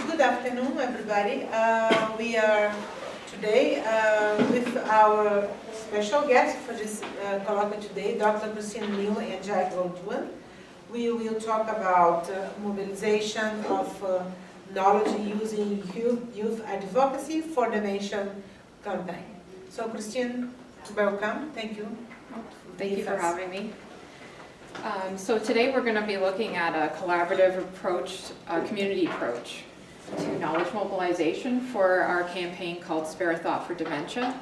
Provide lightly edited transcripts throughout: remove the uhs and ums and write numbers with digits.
Good afternoon, everybody. We are today with our special guest for this colloquy today, Dr. Kristine and Jacky. We will talk about mobilization of knowledge using youth advocacy for dementia campaign. So, Kristine, welcome. Thank you. Thank you for having me. So today we're going to be looking at a collaborative approach, a community approach to knowledge mobilization for our campaign called Spare a Thought for Dementia.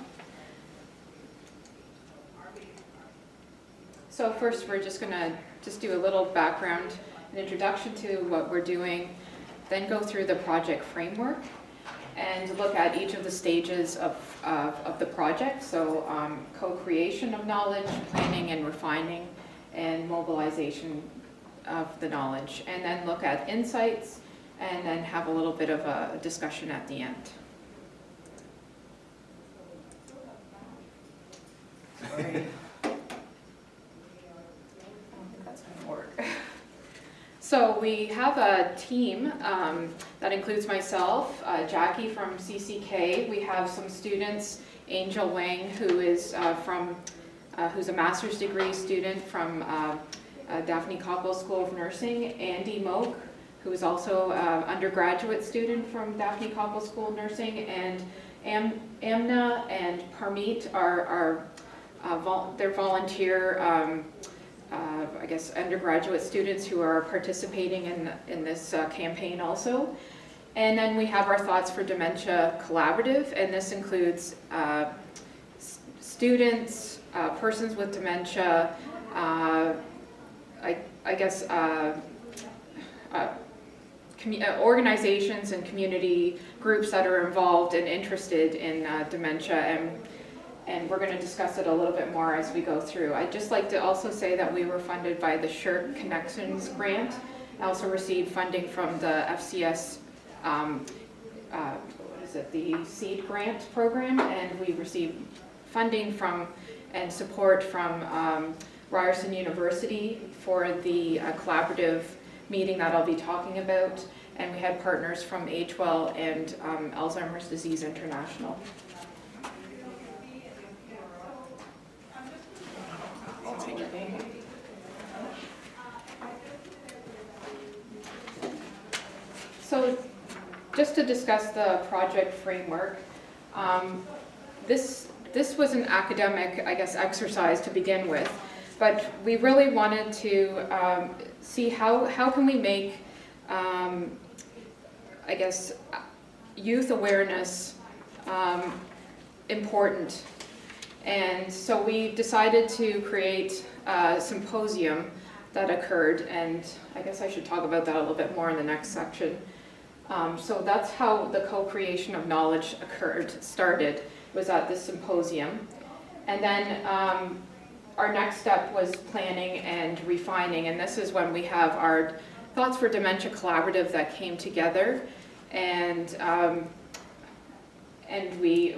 So first we're just going to do a little background, an introduction to what we're doing, then go through the project framework and look at each of the stages of the project. So co-creation of knowledge, planning and refining, and mobilization of the knowledge, and then look at insights, and then have a little bit of a discussion at the end. Sorry. I don't think that's going to work. So we have a team that includes myself, Jacky from CCK. We have some students, Angel Wang, who is who's a master's degree student from Daphne Koppel School of Nursing, Andy Moak, who is also an undergraduate student from Daphne Koppel School of Nursing, and Amna and Parmeet are they're volunteer, I guess, undergraduate students who are participating in this campaign also. And then we have our Thoughts for Dementia Collaborative, and this includes students, persons with dementia, organizations and community groups that are involved and interested in dementia, and we're going to discuss it a little bit more as we go through. I'd just like to also say that we were funded by the SHIRT Connections grant. I also received funding from the FCS, the SEED grant program, and we received funding from and support from Ryerson University for the collaborative meeting that I'll be talking about, and we had partners from HWEL and Alzheimer's Disease International. So just to discuss the project framework, this was an academic, I guess, exercise to begin with, but we really wanted to see how can we make, I guess, youth awareness important. And so we decided to create a symposium that occurred, and I guess I should talk about that a little bit more in the next section. So that's how the co-creation of knowledge started, was at this symposium. And then our next step was planning and refining, and this is when we have our Thoughts for Dementia Collaborative that came together, and we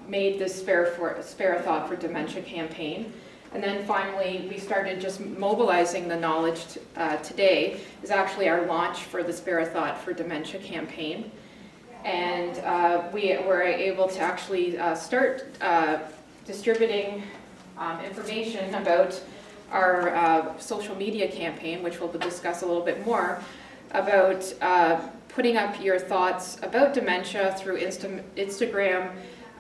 made this Spare a Thought for Dementia campaign. And then finally, we started just mobilizing the knowledge. Today is actually our launch for the Spare a Thought for Dementia campaign. And we were able to actually start distributing information about our social media campaign, which we'll discuss a little bit more, about putting up your thoughts about dementia through Instagram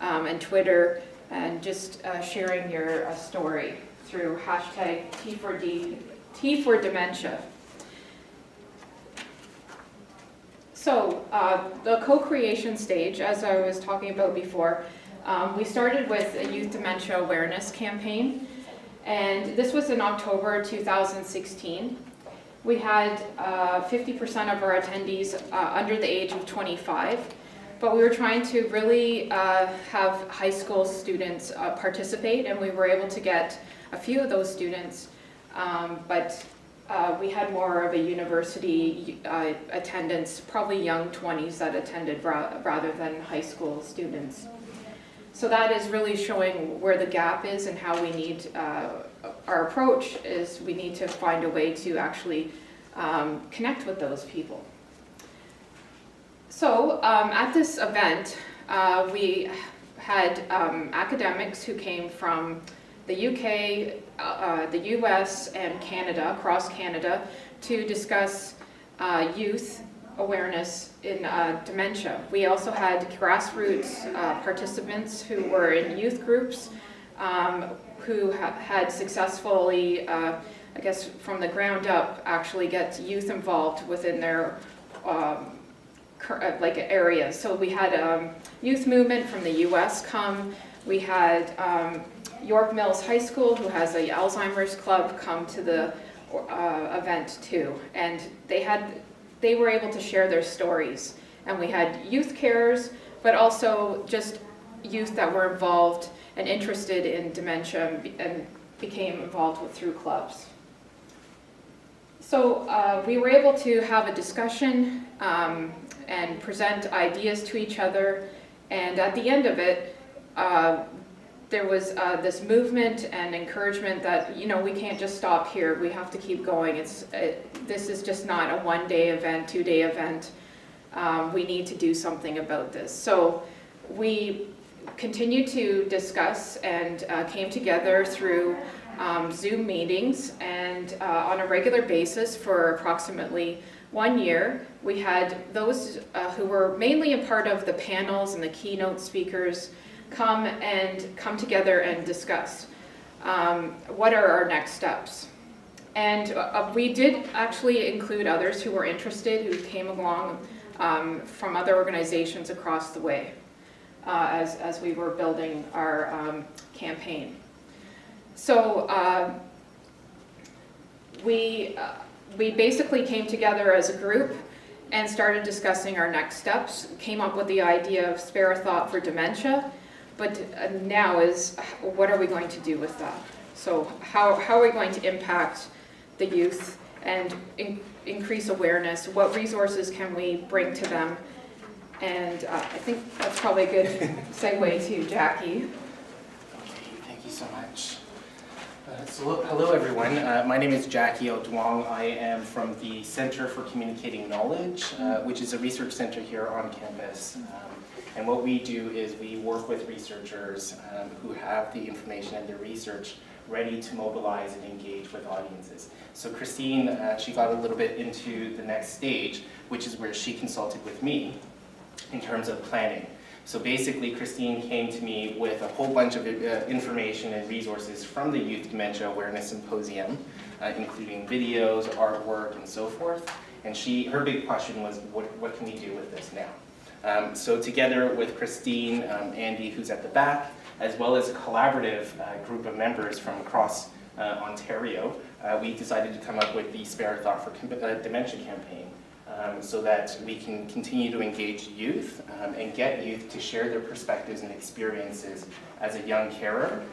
and Twitter, and just sharing your story through hashtag T4Dementia. So the co-creation stage, as I was talking about before, we started with a youth dementia awareness campaign, and this was in October 2016. We had 50% of our attendees under the age of 25, but we were trying to really have high school students participate, and we were able to get a few of those students, but we had more of a university attendance, probably young 20s that attended rather than high school students. So that is really showing where the gap is and how we need, our approach is we need to find a way to actually connect with those people. At this event, we had academics who came from the UK, the US, and Canada, across Canada, to discuss youth awareness in dementia. We also had grassroots participants who were in youth groups who had successfully, I guess from the ground up, actually get youth involved within their like areas. So we had youth movement from the US come. We had York Mills High School, who has a Alzheimer's club, come to the event too. And they were able to share their stories. And we had youth carers, but also just youth that were involved and interested in dementia and became involved through clubs. So we were able to have a discussion and present ideas to each other. And at the end of it, there was this movement and encouragement that, you know, we can't just stop here. We have to keep going. This is just not a one-day event, two-day event. We need to do something about this. So we continued to discuss and came together through Zoom meetings, and on a regular basis for approximately 1 year. We had those who were mainly a part of the panels and the keynote speakers come together and discuss what are our next steps. And we did actually include others who were interested, who came along from other organizations across the way as we were building our campaign. So we basically came together as a group and started discussing our next steps, came up with the idea of Spare a Thought for Dementia, but now is, what are we going to do with that? So how are we going to impact the youth and increase awareness? What resources can we bring to them? And I think that's probably a good segue to Jacky. Okay, thank you so much. Hello everyone, my name is Jacky Duong. I am from the Center for Communicating Knowledge, which is a research center here on campus. And what we do is we work with researchers who have the information and their research ready to mobilize and engage with audiences. So Kristine, she got a little bit into the next stage, which is where she consulted with me in terms of planning. So basically, Kristine came to me with a whole bunch of information and resources from the Youth Dementia Awareness Symposium, including videos, artwork, and so forth. And her big question was, what can we do with this now? So together with Kristine, Andy, who's at the back, as well as a collaborative group of members from across Ontario, we decided to come up with the Spare a Thought for Dementia campaign. So that we can continue to engage youth and get youth to share their perspectives and experiences as a young carer,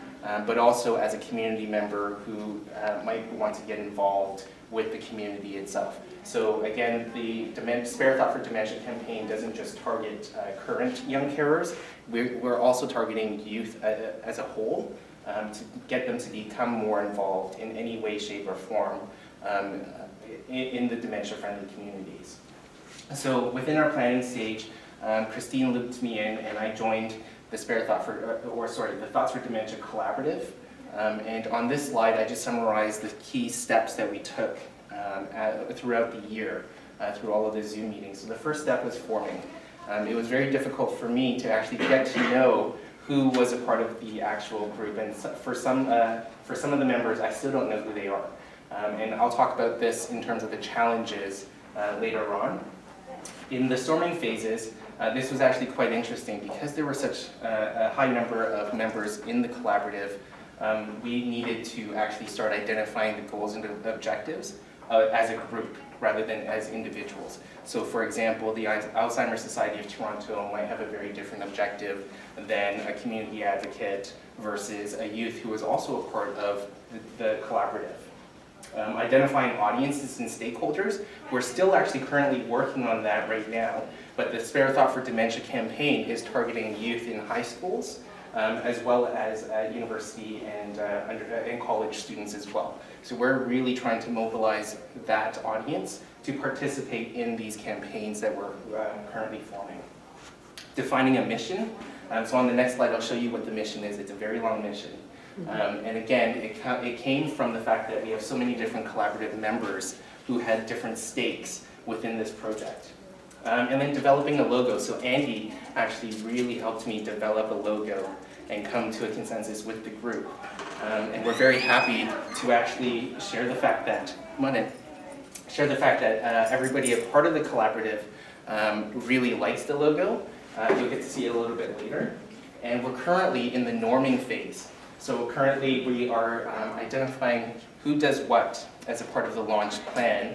but also as a community member who might want to get involved with the community itself. So again, the Spare a Thought for Dementia campaign doesn't just target current young carers, we're also targeting youth as a whole to get them to become more involved in any way, shape, or form in the dementia-friendly communities. So within our planning stage, Kristine looped me in and I joined the the Thoughts for Dementia Collaborative. And on this slide, I just summarized the key steps that we took throughout the year, through all of the Zoom meetings. So the first step was forming. It was very difficult for me to actually get to know who was a part of the actual group, and for some of the members, I still don't know who they are. And I'll talk about this in terms of the challenges later on. In the storming phases, this was actually quite interesting because there were such a high number of members in the collaborative. We needed to actually start identifying the goals and objectives as a group rather than as individuals. So for example, the Alzheimer's Society of Toronto might have a very different objective than a community advocate versus a youth who is also a part of the collaborative. Identifying audiences and stakeholders, we're still actually currently working on that right now, but the Spare a Thought for Dementia campaign is targeting youth in high schools, as well as university and college students as well. So we're really trying to mobilize that audience to participate in these campaigns that we're currently forming. Defining a mission. So on the next slide, I'll show you what the mission is. It's a very long mission. And again, it came from the fact that we have so many different collaborative members who had different stakes within this project. And then developing a logo. So Andy actually really helped me develop a logo and come to a consensus with the group. And we're very happy to actually share the fact that, everybody a part of the collaborative really likes the logo. You'll get to see it a little bit later. And we're currently in the norming phase. So currently we are identifying who does what as a part of the launch plan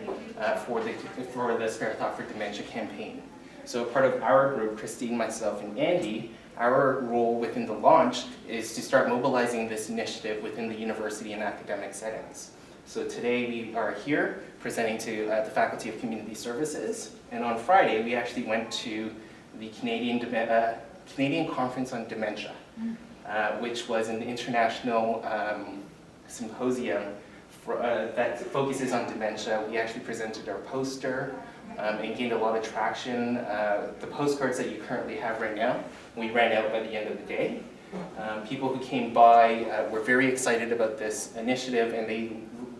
for the Spare Thought for Dementia campaign. So part of our group, Kristine, myself, and Andy, our role within the launch is to start mobilizing this initiative within the university and academic settings. So today we are here presenting to the Faculty of Community Services, and on Friday we actually went to the Canadian Conference on Dementia, which was an international symposium that focuses on dementia. We actually presented our poster and gained a lot of traction. The postcards that you currently have right now, we ran out by the end of the day. People who came by were very excited about this initiative, and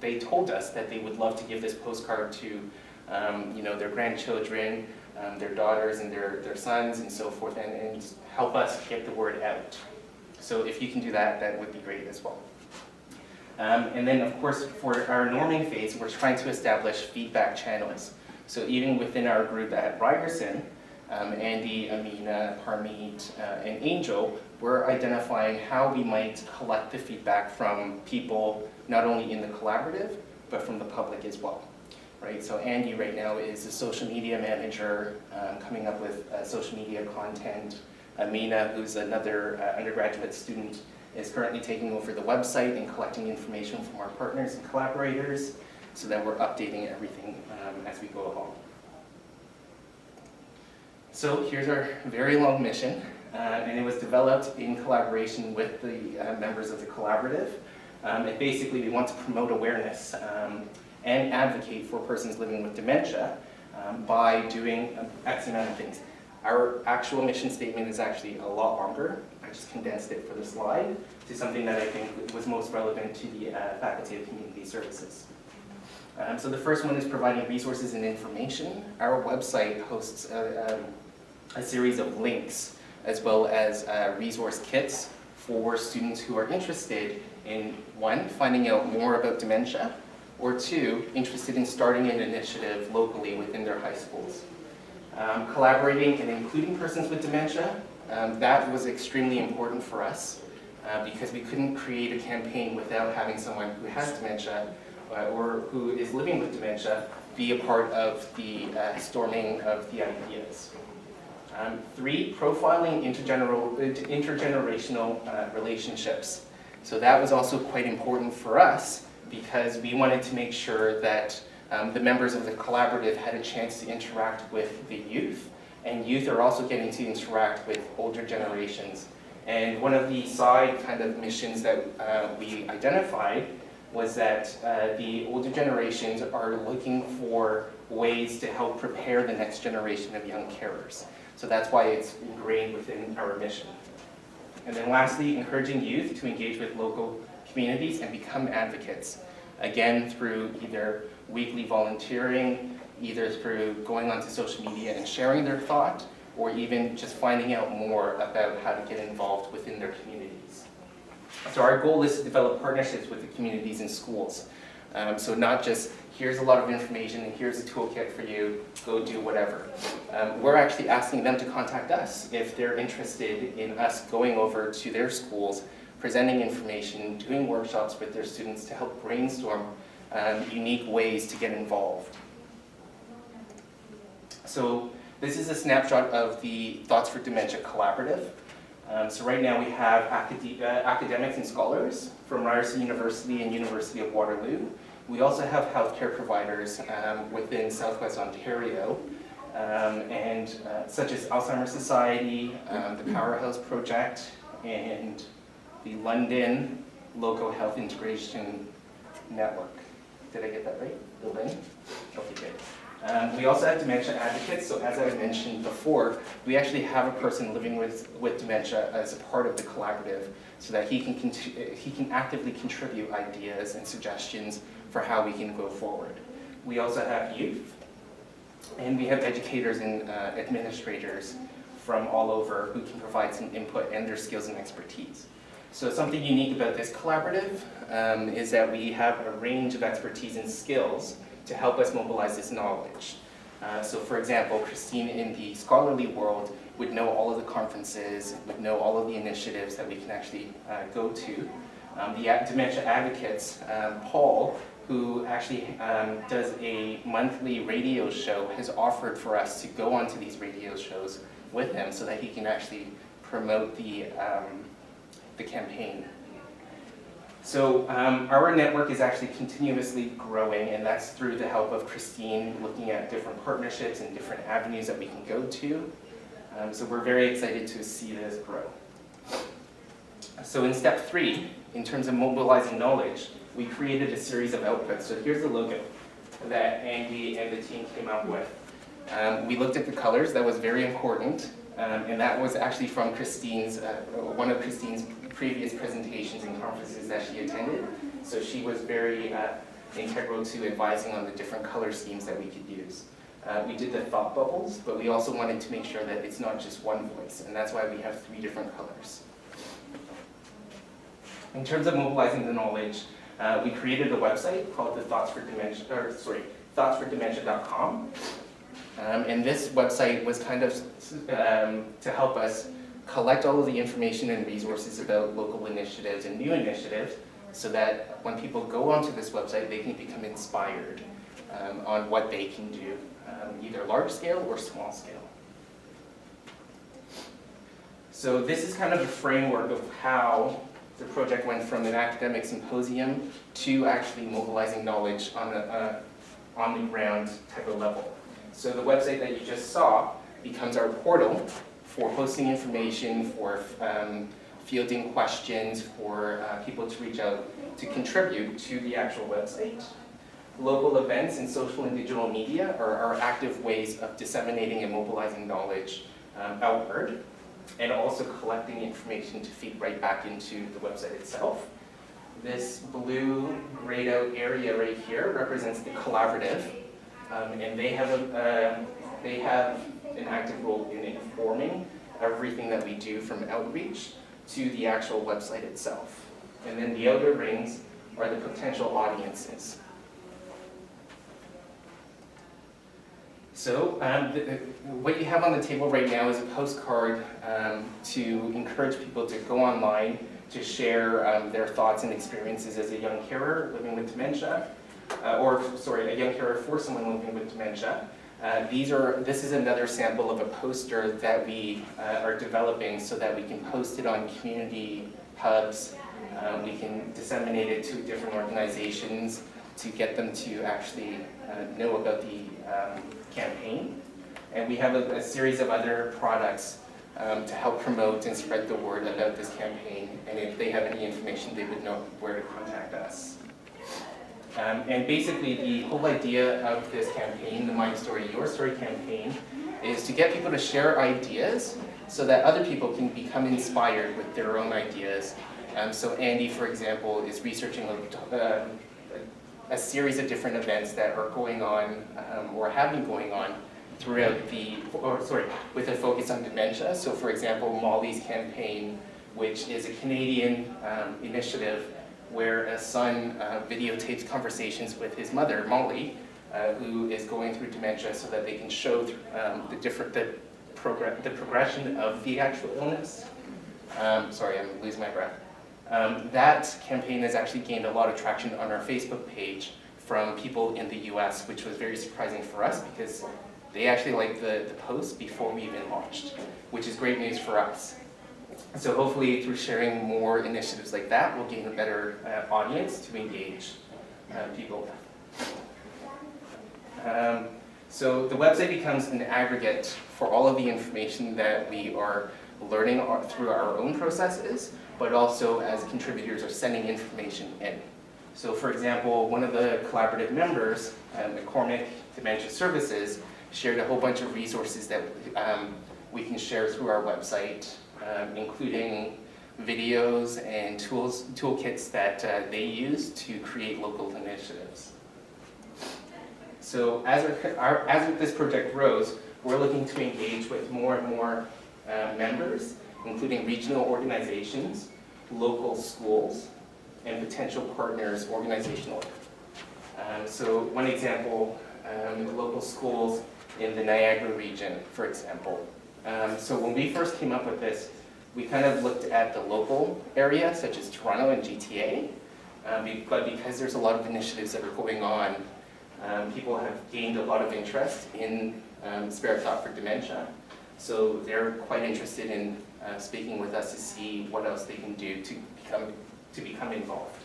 they told us that they would love to give this postcard to their grandchildren, their daughters and their sons and so forth, and help us get the word out. So if you can do that, that would be great as well. And then of course for our norming phase, we're trying to establish feedback channels. So even within our group at Ryerson, Andy, Amina, Parmeet, and Angel, we're identifying how we might collect the feedback from people not only in the collaborative, but from the public as well. Right? So Andy right now is a social media manager, coming up with social media content. Amina, who's another undergraduate student, is currently taking over the website and collecting information from our partners and collaborators so that we're updating everything as we go along. So here's our very long mission, and it was developed in collaboration with the members of the collaborative. And basically we want to promote awareness and advocate for persons living with dementia by doing X amount of things. Our actual mission statement is actually a lot longer. I just condensed it for the slide to something that I think was most relevant to the Faculty of Community Services. So the first one is providing resources and information. Our website hosts a series of links as well as resource kits for students who are interested in, one, finding out more about dementia, or two, interested in starting an initiative locally within their high schools. Collaborating and including persons with dementia, that was extremely important for us because we couldn't create a campaign without having someone who has dementia or who is living with dementia be a part of the storming of the ideas. Three, profiling intergenerational relationships. So that was also quite important for us because we wanted to make sure that the members of the collaborative had a chance to interact with the youth, and youth are also getting to interact with older generations. And one of the side kind of missions that we identified was that the older generations are looking for ways to help prepare the next generation of young carers. So that's why it's ingrained within our mission. And then lastly, encouraging youth to engage with local communities and become advocates. Again, through either weekly volunteering, either through going onto social media and sharing their thought, or even just finding out more about how to get involved within their communities. So our goal is to develop partnerships with the communities and schools. So not just, here's a lot of information and here's a toolkit for you, go do whatever. We're actually asking them to contact us if they're interested in us going over to their schools, presenting information, doing workshops with their students to help brainstorm unique ways to get involved. So this is a snapshot of the Thoughts for Dementia Collaborative. So right now we have academics and scholars from Ryerson University and University of Waterloo. We also have healthcare providers within Southwest Ontario, such as Alzheimer's Society, the Powerhouse Project, and the London Local Health Integration Network. Did I get that right? The LIN? Okay, good. We also have dementia advocates, so as I mentioned before, we actually have a person living with dementia as a part of the collaborative so that he can actively contribute ideas and suggestions for how we can go forward. We also have youth, and we have educators and administrators from all over who can provide some input and their skills and expertise. So something unique about this collaborative is that we have a range of expertise and skills to help us mobilize this knowledge. So for example, Kristine in the scholarly world would know all of the conferences, would know all of the initiatives that we can actually go to. The dementia advocates, Paul, who actually does a monthly radio show, has offered for us to go onto these radio shows with him so that he can actually promote the campaign. So our network is actually continuously growing, and that's through the help of Kristine looking at different partnerships and different avenues that we can go to. So we're very excited to see this grow. So in step 3, in terms of mobilizing knowledge, we created a series of outputs. So here's the logo that Andy and the team came up with. We looked at the colors, that was very important, and that was actually from Kristine's, one of Kristine's previous presentations and conferences that she attended. So she was very integral to advising on the different color schemes that we could use. We did the thought bubbles, but we also wanted to make sure that it's not just one voice, and that's why we have 3 different colors. In terms of mobilizing the knowledge, we created a website called the thoughtsfordementia.com. And this website was kind of to help us collect all of the information and resources about local initiatives and new initiatives so that when people go onto this website, they can become inspired on what they can do, either large scale or small scale. So this is kind of the framework of how the project went from an academic symposium to actually mobilizing knowledge on the ground type of level. So the website that you just saw becomes our portal for posting information, for fielding questions, for people to reach out to contribute to the actual website. Local events and social and digital media are our active ways of disseminating and mobilizing knowledge outward, and also collecting information to feed right back into the website itself. This blue grayed out area right here represents the collaborative, and they have an active role in informing everything that we do from outreach to the actual website itself. And then the outer rings are the potential audiences. So what you have on the table right now is a postcard to encourage people to go online to share their thoughts and experiences as a young carer living with dementia, a young carer for someone living with dementia. This is another sample of a poster that we are developing so that we can post it on community hubs. We can disseminate it to different organizations to get them to actually know about the campaign. And we have a series of other products to help promote and spread the word about this campaign. And if they have any information, they would know where to contact us. And basically, the whole idea of this campaign, the My Story, Your Story campaign, is to get people to share ideas so that other people can become inspired with their own ideas. So Andy, for example, is researching a series of different events that are going on or have been going on throughout with a focus on dementia. So for example, Molly's campaign, which is a Canadian initiative where a son videotapes conversations with his mother, Molly, who is going through dementia so that they can show the progression of the actual illness. Sorry, I'm losing my breath. That campaign has actually gained a lot of traction on our Facebook page from people in the US, which was very surprising for us because they actually liked the post before we even launched, which is great news for us. So hopefully through sharing more initiatives like that, we'll gain a better audience to engage people with. So the website becomes an aggregate for all of the information that we are learning through our own processes, but also as contributors are sending information in. So for example, one of the collaborative members, McCormick Dementia Services, shared a whole bunch of resources that we can share through our website, including videos and toolkits that they use to create local initiatives. So as this project grows, we're looking to engage with more and more members, including regional organizations, local schools, and potential partners organizationally. So one example, local schools in the Niagara region, for example. So when we first came up with this, we kind of looked at the local area, such as Toronto and GTA, but because there's a lot of initiatives that are going on, people have gained a lot of interest in Spirit Thought for Dementia. So they're quite interested in speaking with us to see what else they can do to become involved.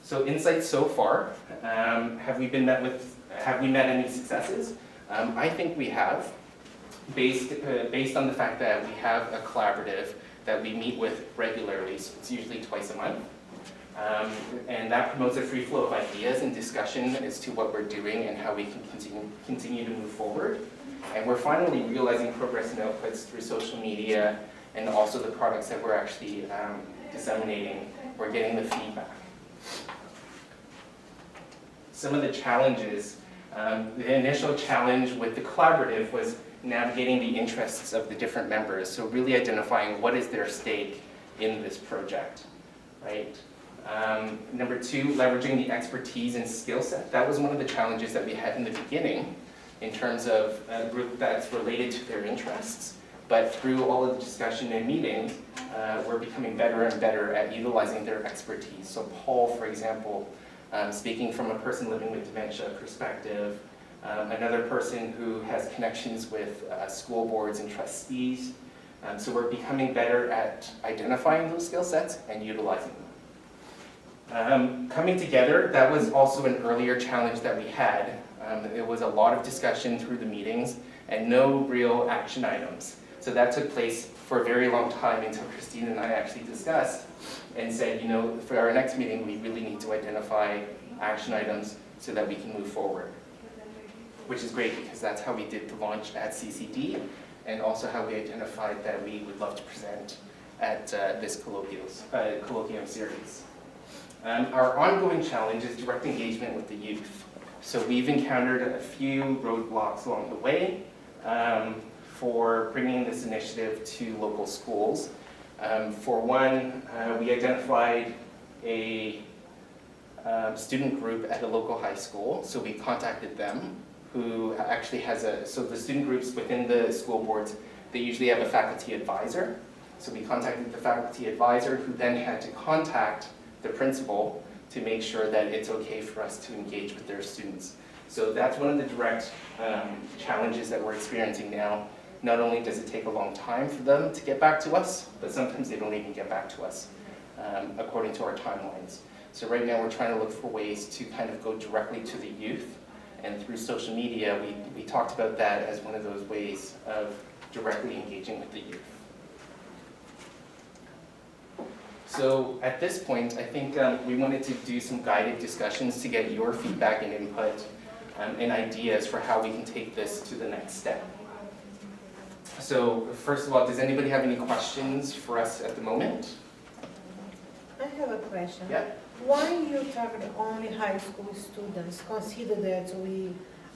So insights so far, have we met any successes? I think we have, based on the fact that we have a collaborative that we meet with regularly, so it's usually twice a month. And that promotes a free flow of ideas and discussion as to what we're doing and how we can continue to move forward. And we're finally realizing progress and outputs through social media and also the products that we're actually disseminating. We're getting the feedback. Some of the challenges, the initial challenge with the collaborative was navigating the interests of the different members. So really identifying what is their stake in this project, right? Number two, leveraging the expertise and skill set. That was one of the challenges that we had in the beginning in terms of a group that's related to their interests. But through all of the discussion and meetings, we're becoming better and better at utilizing their expertise. So Paul, for example, speaking from a person living with dementia perspective, another person who has connections with school boards and trustees. So we're becoming better at identifying those skill sets and utilizing them. Coming together, that was also an earlier challenge that we had. It was a lot of discussion through the meetings and no real action items. So that took place for a very long time until Kristine and I actually discussed and said, you know, for our next meeting, we really need to identify action items so that we can move forward. Which is great because that's how we did the launch at CCD and also how we identified that we would love to present at this colloquium series. Our ongoing challenge is direct engagement with the youth. So we've encountered a few roadblocks along the way for bringing this initiative to local schools. For one, we identified a student group at a local high school, so we contacted them, who actually has so the student groups within the school boards, they usually have a faculty advisor. So we contacted the faculty advisor, who then had to contact the principal to make sure that it's okay for us to engage with their students. So that's one of the direct challenges that we're experiencing now. Not only does it take a long time for them to get back to us, but sometimes they don't even get back to us according to our timelines. So right now we're trying to look for ways to kind of go directly to the youth, and through social media, we talked about that as one of those ways of directly engaging with the youth. So at this point, I think we wanted to do some guided discussions to get your feedback and input and ideas for how we can take this to the next step. So first of all, does anybody have any questions for us at the moment? I have a question. Yeah. Why you target only high school students? Consider that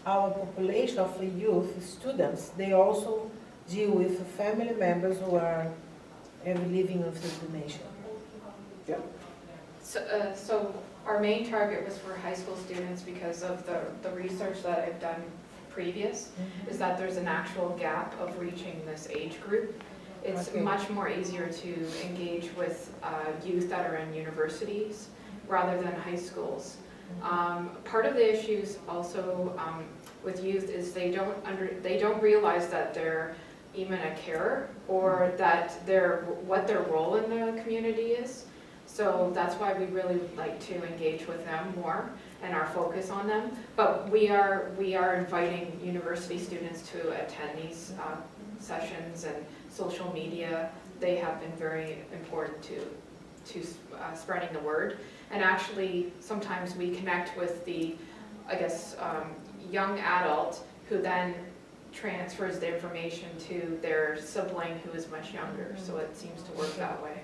our population of the youth students, they also deal with family members who are living with the dementia. Yeah. So our main target was for high school students because of the research that I've done previous, is that there's an actual gap of reaching this age group. It's Okay. much more easier to engage with youth that are in universities rather than high schools. Part of the issues also with youth is they don't realize that they're even a carer or that what their role in the community is. So that's why we really would like to engage with them more and our focus on them. But we are inviting university students to attend these sessions, and social media, they have been very important to spreading the word. And actually, sometimes we connect with the, I guess, young adult who then transfers the information to their sibling who is much younger. So it seems to work that way.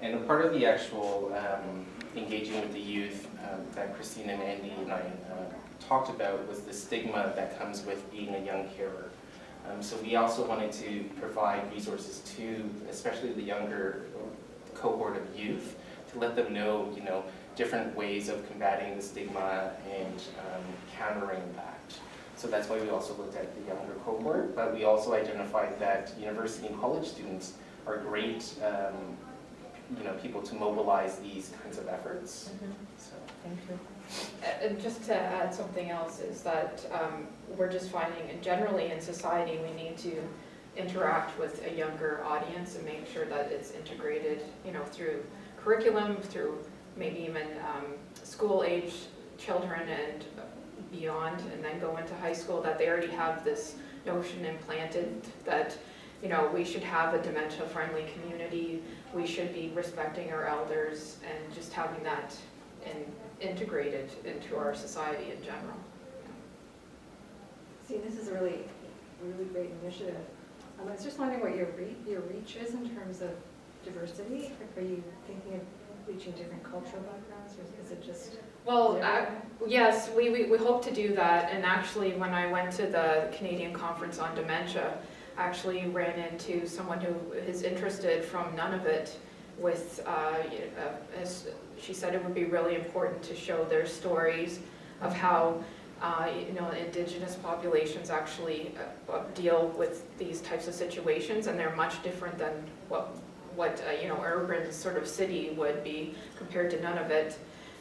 And a part of the actual engaging with the youth that Kristine and Andy and I talked about was the stigma that comes with being a young carer. So we also wanted to provide resources to, especially the younger cohort of youth, to let them know, different ways of combating the stigma and countering that. So that's why we also looked at the younger cohort, but we also identified that university and college students are great people to mobilize these kinds of efforts. So. Thank you. And just to add something else is that we're just finding, and generally in society, we need to interact with a younger audience and make sure that it's integrated, through curriculum, through maybe even school-age children and beyond, and then go into high school, that they already have this notion implanted that we should have a dementia-friendly community, we should be respecting our elders, and just having that integrated into our society in general. See, this is a really great initiative. I was just wondering what your reach is in terms of diversity. Are you thinking of reaching different cultural backgrounds, or is it just? Well, yes, we hope to do that. And actually, when I went to the Canadian Conference on Dementia, I actually ran into someone who is interested from Nunavut with, as she said, it would be really important to show their stories of how Indigenous populations actually deal with these types of situations, and they're much different than what urban sort of city would be compared to Nunavut.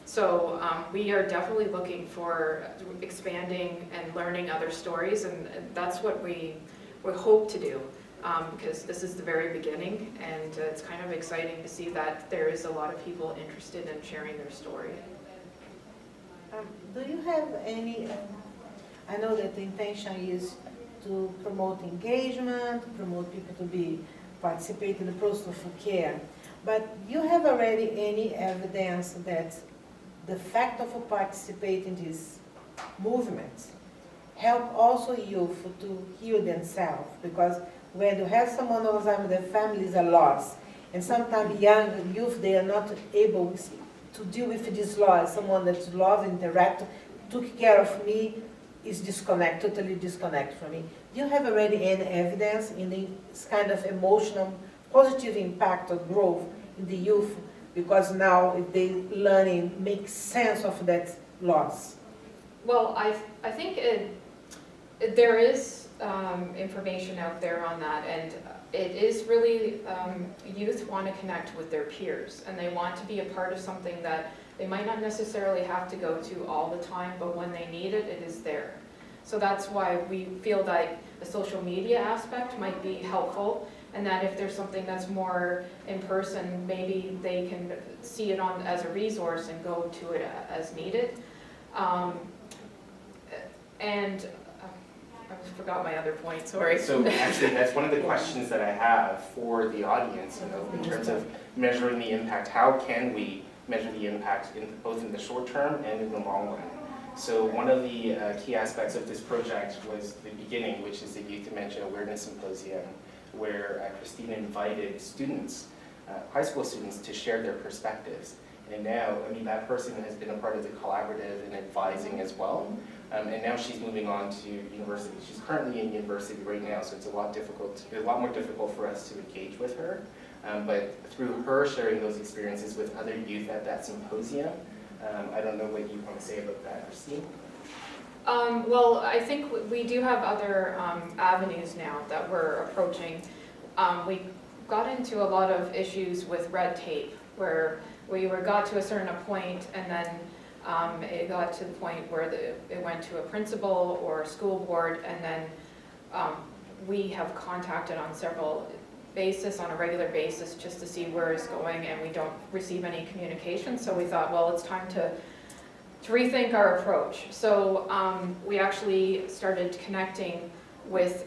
So we are definitely looking for expanding and learning other stories, and that's what we hope to do, because this is the very beginning, and it's kind of exciting to see that there is a lot of people interested in sharing their story. Do you have any, I know that the intention is to promote engagement, promote people to participate in the process of care, but you have already any evidence that the fact of participating in this movement help also youth to heal themselves? Because when you have someone on Alzheimer's, their families are lost, and sometimes young youth, they are not able to deal with this loss. Someone that's lost, interact, took care of me, is totally disconnected from me. Do you have already any evidence in this kind of emotional, positive impact or growth in the youth? Because now if they learning, make sense of that loss. Well, I think there is information out there on that, and it is really, youth want to connect with their peers, and they want to be a part of something that they might not necessarily have to go to all the time, but when they need it, it is there. So that's why we feel that the social media aspect might be helpful, and that if there's something that's more in person, maybe they can see it on as a resource and go to it as needed. And I forgot my other point, sorry. So actually, that's one of the questions that I have for the audience, in terms of measuring the impact. How can we measure the impact both in the short term and in the long run? So one of the key aspects of this project was the beginning, which is the Youth Dementia Awareness Symposium, where Kristine invited students, high school students, to share their perspectives. And now, that person has been a part of the collaborative and advising as well. And now she's moving on to university. She's currently in university right now, so it's a lot more difficult for us to engage with her. But through her sharing those experiences with other youth at that symposium, I don't know what you want to say about that, Kristine? Well, I think we do have other avenues now that we're approaching. We got into a lot of issues with red tape, where we got to a certain point, and then it got to the point where it went to a principal or a school board, and then we have contacted on a regular basis, just to see where it's going, and we don't receive any communication. So we thought, well, it's time to rethink our approach. So we actually started connecting with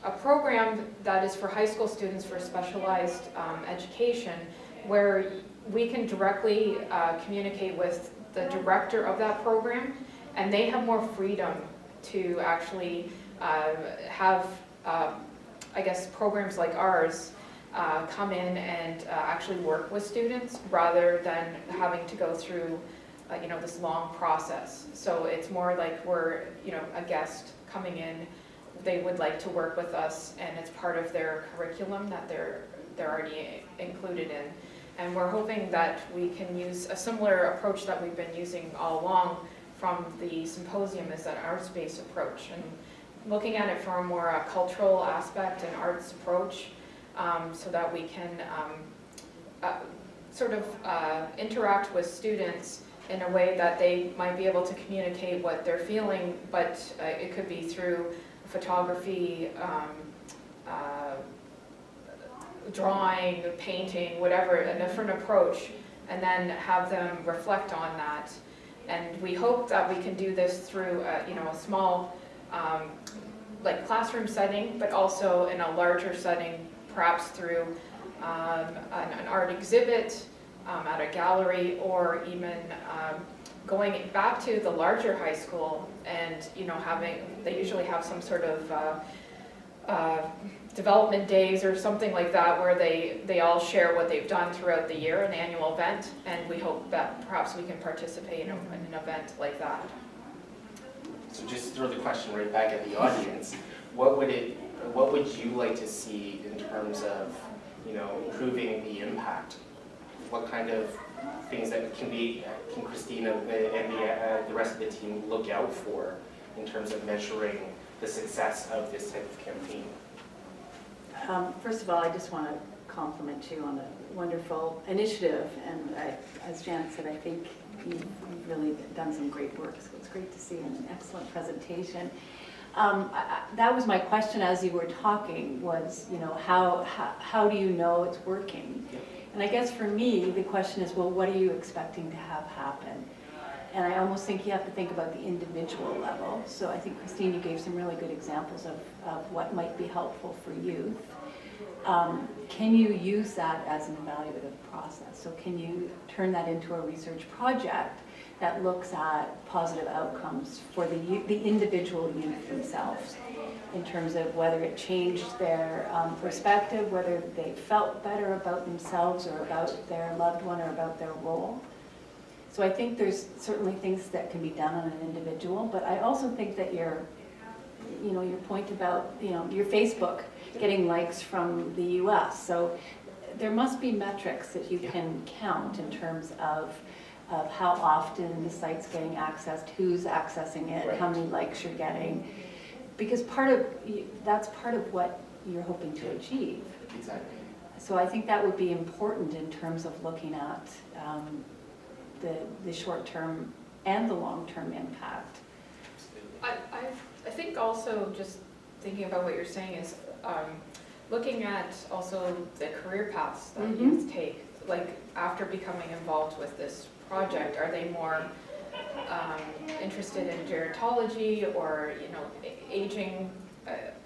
a program that is for high school students for specialized education, where we can directly communicate with the director of that program, and they have more freedom to actually have, I guess, programs like ours come in and actually work with students rather than having to go through this long process. So it's more like we're a guest coming in. They would like to work with us, and it's part of their curriculum that they're already included in. And we're hoping that we can use a similar approach that we've been using all along from the symposium, is that arts-based approach, and looking at it from a more cultural aspect and arts approach, so that we can sort of interact with students in a way that they might be able to communicate what they're feeling, but it could be through photography, drawing, painting, whatever, a different approach, and then have them reflect on that. And we hope that we can do this through a small like classroom setting, but also in a larger setting, perhaps through an art exhibit at a gallery, or even going back to the larger high school and they usually have some sort of development days or something like that, where they all share what they've done throughout the year, an annual event, and we hope that perhaps we can participate in an event like that. So just throw the question right back at the audience. What would you like to see in terms of improving the impact? What kind of things that can Kristine and the rest of the team look out for in terms of measuring the success of this type of campaign? First of all, I just want to compliment you on a wonderful initiative, and as Janet said, I think you've really done some great work, so it's great to see an excellent presentation. That was my question as you were talking, was how do you know it's working? And I guess for me, the question is, well, what are you expecting to have happen? And I almost think you have to think about the individual level. So I think, Kristine, you gave some really good examples of what might be helpful for youth. Can you use that as an evaluative process? So can you turn that into a research project that looks at positive outcomes for the individual youth themselves, in terms of whether it changed their perspective, whether they felt better about themselves or about their loved one or about their role? So I think there's certainly things that can be done on an individual, but I also think that your point about, your Facebook getting likes from the US. So there must be metrics that you can count in terms of how often the site's getting accessed, who's accessing it, right, how many likes you're getting, because that's part of what you're hoping to achieve. Exactly. So I think that would be important in terms of looking at the short-term and the long-term impact. I think also, just thinking about what you're saying, is looking at also the career paths that youth take. Like, after becoming involved with this project, are they more interested in gerontology or aging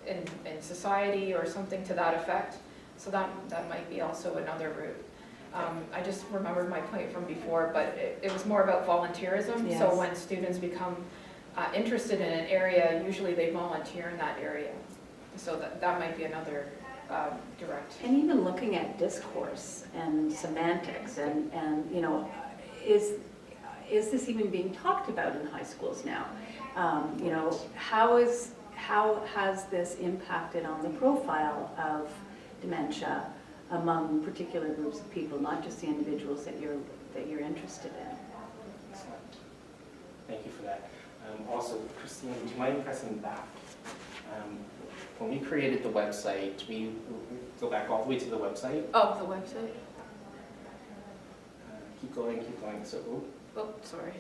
in society or something to that effect? So that might be also another route. I just remembered my point from before, but it was more about volunteerism. Yes. So when students become interested in an area, usually they volunteer in that area. So that might be another direct. And even looking at discourse and semantics and is this even being talked about in high schools now? How has this impacted on the profile of dementia among particular groups of people, not just the individuals that you're interested in? Excellent. Thank you for that. Also, Kristine, do you mind pressing back? When we created the website, we go back all the way to the website. Oh, the website? Keep going. So, sorry.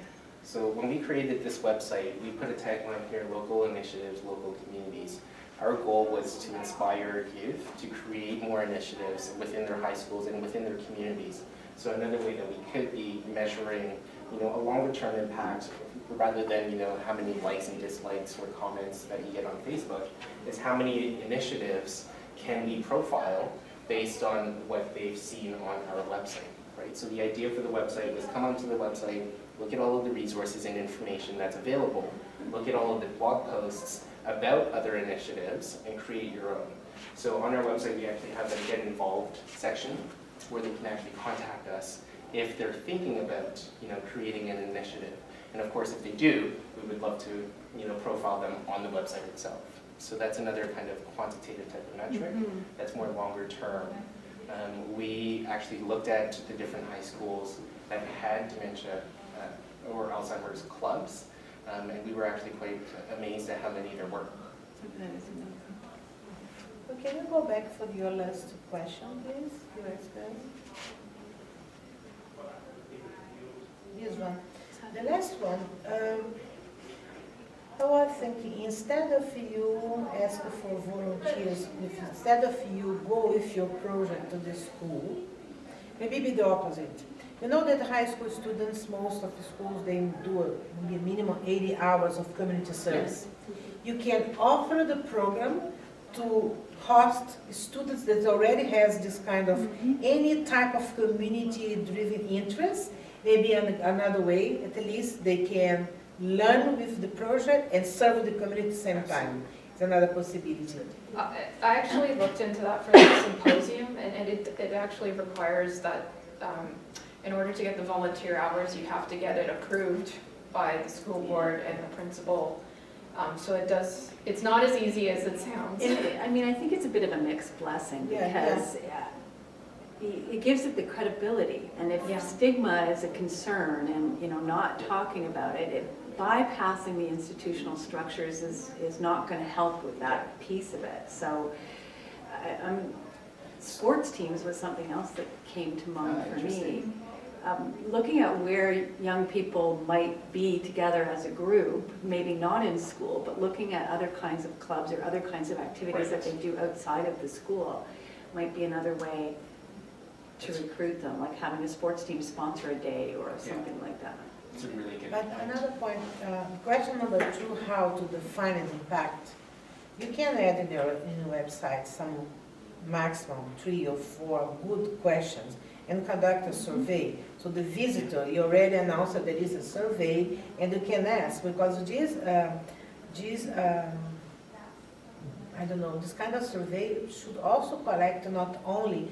So when we created this website, we put a tagline here: local initiatives, local communities. Our goal was to inspire youth to create more initiatives within their high schools and within their communities. So another way that we could be measuring a longer term impact, rather than, how many likes and dislikes or comments that you get on Facebook, is how many initiatives can we profile based on what they've seen on our website, right? So the idea for the website was come onto the website, look at all of the resources and information that's available, look at all of the blog posts about other initiatives, and create your own. So on our website, we actually have a Get Involved section where they can actually contact us if they're thinking about, creating an initiative. And of course, if they do, we would love to, profile them on the website itself. So that's another kind of quantitative type of metric that's more longer term. We actually looked at the different high schools that had dementia or Alzheimer's clubs, and we were actually quite amazed at how many there were. That is amazing. So can you go back for your last question, please? Your experience. This one. The last one. I was thinking, instead of you ask for volunteers, instead of you go with your project to the school, maybe be the opposite. You know that high school students, most of the schools, they do a minimum 80 hours of community service. You can offer the program to host students that already has this kind of any type of community-driven interest. Maybe another way, at least they can learn with the project and serve the community at the same time. It's another possibility. I actually looked into that for the symposium, and it actually requires that in order to get the volunteer hours, you have to get it approved by the school board and the principal. So it's not as easy as it sounds. I think it's a bit of a mixed blessing because it gives it the credibility. And if stigma is a concern and, not talking about it, bypassing the institutional structures is not going to help with that piece of it. So sports teams was something else that came to mind for me. Looking at where young people might be together as a group, maybe not in school, but looking at other kinds of clubs or other kinds of activities that they do outside of the school might be another way to recruit them, like having a sports team sponsor a day or something like that. It's a really good But another point, question number 2, how to define an impact. You can add in your website some maximum 3 or 4 good questions and conduct a survey. So the visitor, you already announced that there is a survey, and you can ask, because this kind of survey should also collect not only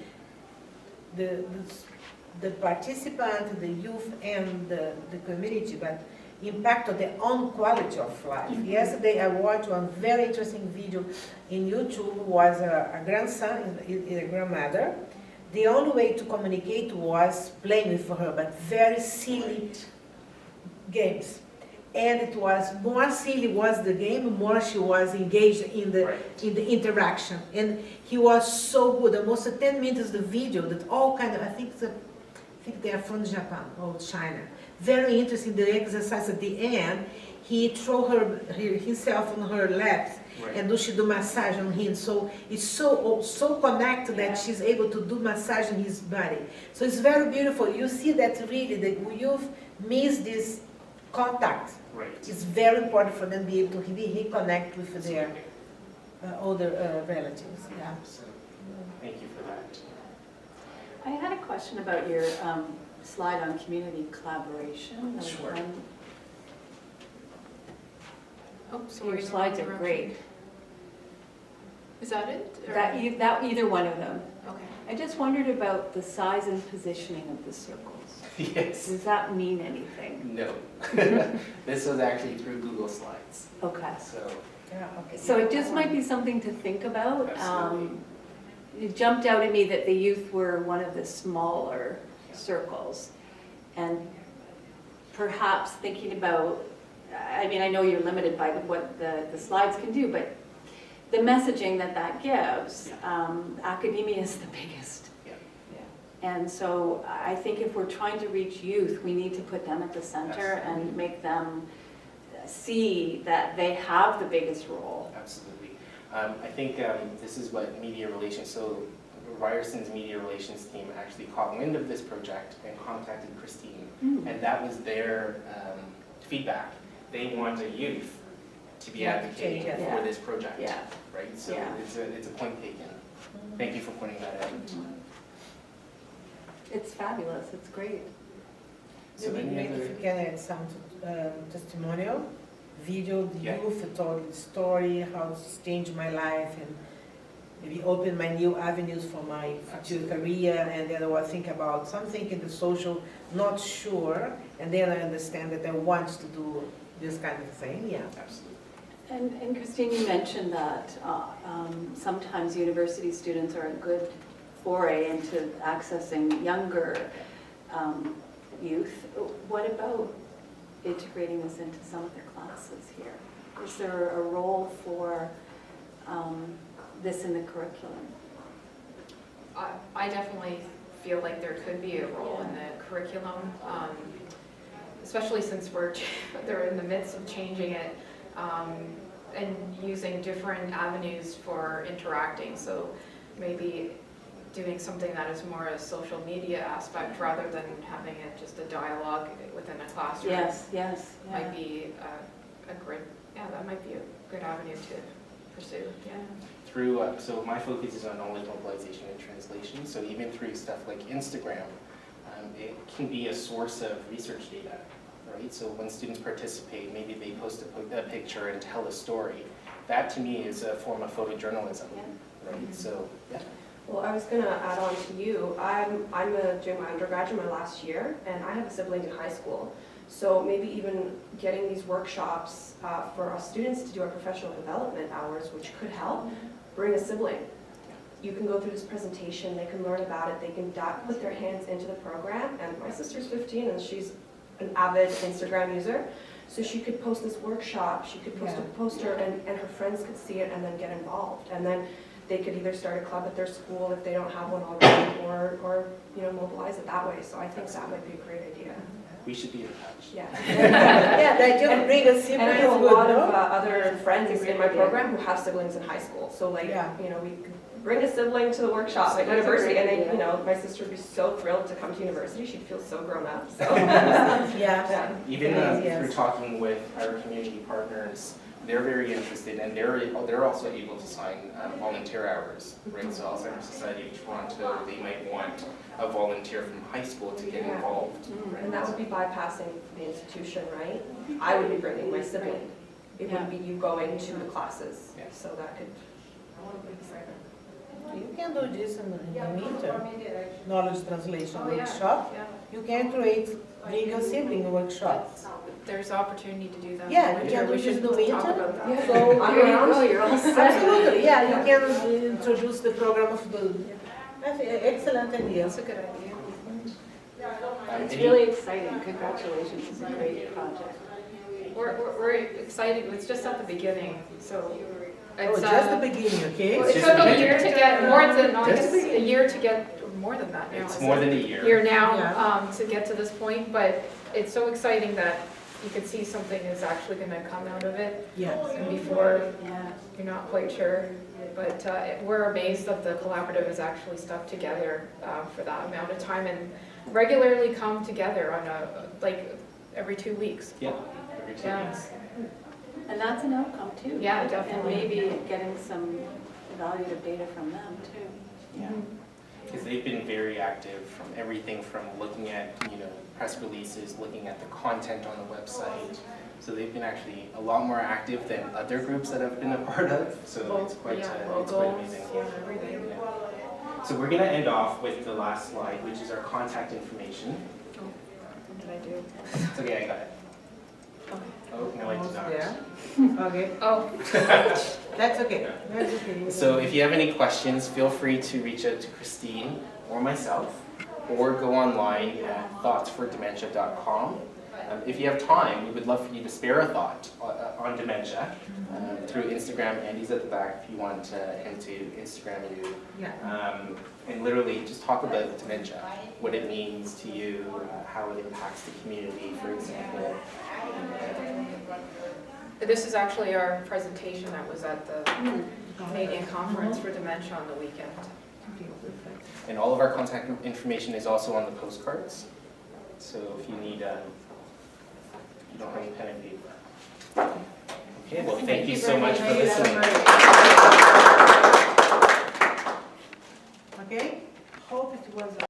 the participant, the youth, and the community, but impact on their own quality of life. Yesterday I watched one very interesting video in YouTube. Was a grandson and a grandmother. The only way to communicate was playing with her, but very silly games. And it was more silly was the game, more she was engaged in the interaction. And he was so good. Almost 10 minutes the video that all kind of, I think they are from Japan or China. Very interesting, the exercise at the end. He threw himself on her laps, and she do massage on him. So it's so connected that she's able to do massage on his body. So it's very beautiful. You see that really the youth miss this contact. It's very important for them to be able to reconnect with their older relatives. Yeah. Thank you for that. I had a question about your slide on community collaboration. Sure. Your slides are great. Is that it? Or- That either one of them. Okay. I just wondered about the size and positioning of the circles. Yes. Does that mean anything? No. This was actually through Google Slides. Okay. So, So it just might be something to think about. Absolutely. It jumped out at me that the youth were one of the smaller circles. And perhaps thinking about, I know you're limited by what the slides can do, but the messaging that gives, academia is the biggest. And so I think if we're trying to reach youth, we need to put them at the center and make them see that they have the biggest role. Absolutely. I think this is what media relations, so Ryerson's media relations team actually caught wind of this project and contacted Kristine, and that was their feedback. They want a youth to be advocating for this project, right? So it's a point taken. Thank you for pointing that out. It's fabulous, it's great. So It'd be any great other? if you can add some testimonial, video, the Yeah. youth told the story, how it's changed my life, and maybe open my new avenues for my future career, and then I will think about something in the social, not sure, and then I understand that I want to do this kind of thing, yeah. Absolutely. And Kristine, you mentioned that sometimes university students are a good foray into accessing younger youth. What about integrating this into some of their classes here? Is there a role for this in the curriculum? I definitely feel like there could be a role in the curriculum, especially since they're in the midst of changing it and using different avenues for interacting. So maybe doing something that is more a social media aspect rather than having it just a dialogue within a classroom. Yes. Might be a great, that might be a good avenue to pursue, Through, so my focus is on knowledge mobilization and translation, so even through stuff like Instagram, it can be a source of research data, right? So when students participate, maybe they post a picture and tell a story. That to me is a form of photojournalism, right? So, yeah. Well, I was going to add on to you. I'm doing my undergraduate my last year, and I have a sibling in high school. So maybe even getting these workshops for us students to do our professional development hours, which could help, bring a sibling. You can go through this presentation, they can learn about it, they can put their hands into the program. And my sister's 15 and she's an avid Instagram user. So she could post this workshop, she could post a poster, and her friends could see it and then get involved. And then they could either start a club at their school if they don't have one already, or mobilize it that way. So I think that might be a great idea. We should be in touch. Yeah. Yeah, they just bring a sibling. And I know a is good, lot no? of other friends in my program who have siblings in high school. So like, we could bring a sibling to the workshop at university, and they, my sister would be so thrilled to come to university. She'd feel so grown up. So Yeah. Even Yes. through talking with our community partners, they're very interested, and they're also able to sign volunteer hours, right? So Alzheimer's Society of Toronto, they might want a volunteer from high school to get involved. Right? And that would be bypassing the institution, right? I would be bringing my sibling. It would be you going to the classes. Yeah. So that could. You can do this in the midterm, knowledge translation Oh, yeah. workshop. You can bring a sibling workshop. There's opportunity to do that. Yeah, you can do We this should in the talk winter. about that. So I'm There you around. go, you're all set. absolutely, yeah, you can introduce the program of the, excellent idea. That's a good idea. It's really exciting, congratulations, it's a great project. We're excited, it's just at the beginning, so Oh, it's, just the beginning, okay? well, it just took the a beginning. year to get, more than, I Just guess, the a beginning. year to get, more than that now. It's is more it? than a year. Year now, Yeah. to get to this point, but it's so exciting that you can see something is actually gonna come out of it, Yeah. and before, Yeah. you're not quite sure. But we're amazed that the collaborative has actually stuck together for that amount of time and regularly come together on every 2 weeks. Yeah, every 2 Yeah. weeks. And that's an outcome too. Yeah, And definitely. maybe getting some evaluative data from them too. Yeah, because they've been very active from everything from looking at, press releases, looking at the content on the website. So they've been actually a lot more active than other groups that I've been a part of. So it's quite amazing. Everything. Yeah. So we're going to end off with the last slide, which is our contact information. What did I do? It's okay, I got it. Oh, no, I did not. Yeah. Okay, Oh, that's okay. That's okay. So if you have any questions, feel free to reach out to Kristine or myself, or go online at thoughtsfordementia.com. If you have time, we would love for you to spare a thought on dementia through Instagram. Andy's at the back if you want him to Instagram you. Yeah. And literally just talk about dementia, what it means to you, how it impacts the community, for example. this is actually our presentation that was at the Canadian Conference for Dementia on the weekend. And all of our contact information is also on the postcards. So if you need, you don't have a pen and paper. Okay, well, thank you so much for listening. Okay, hope it was.